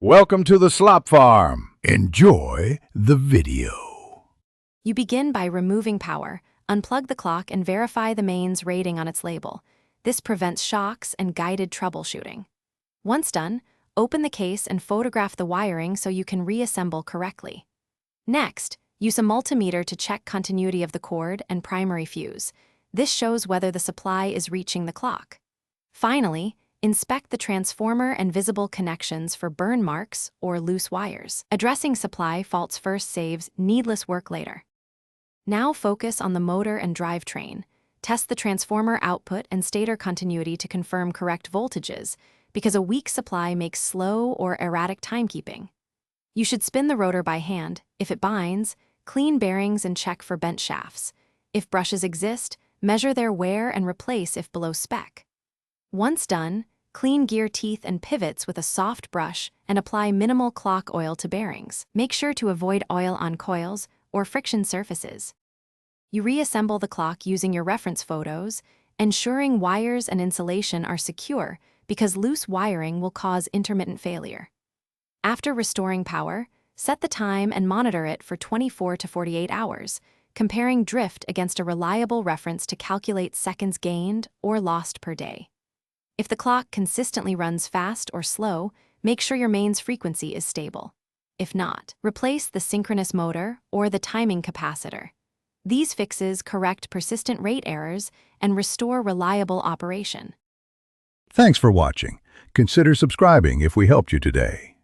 Welcome to the slop farm. Enjoy the video. You begin by removing power, unplug the clock, and verify the mains rating on its label. This prevents shocks and guided troubleshooting. Once done, open the case and photograph the wiring so you can reassemble correctly. Next, use a multimeter to check continuity of the cord and primary fuse. This shows whether the supply is reaching the clock. Finally, inspect the transformer and visible connections for burn marks or loose wires. Addressing supply faults first saves needless work later. Now focus on the motor and drivetrain. Test the transformer output and stator continuity to confirm correct voltages, because a weak supply makes slow or erratic timekeeping. You should spin the rotor by hand. If it binds, clean bearings and check for bent shafts. If brushes exist, measure their wear and replace if below spec. Once done, clean gear teeth and pivots with a soft brush and apply minimal clock oil to bearings. Make sure to avoid oil on coils or friction surfaces. You reassemble the clock using your reference photos, ensuring wires and insulation are secure because loose wiring will cause intermittent failure. After restoring power, set the time and monitor it for 24 to 48 hours, comparing drift against a reliable reference to calculate seconds gained or lost per day. If the clock consistently runs fast or slow, make sure your mains frequency is stable. If not, replace the synchronous motor or the timing capacitor. These fixes correct persistent rate errors and restore reliable operation. Thanks for watching. Consider subscribing if we helped you today.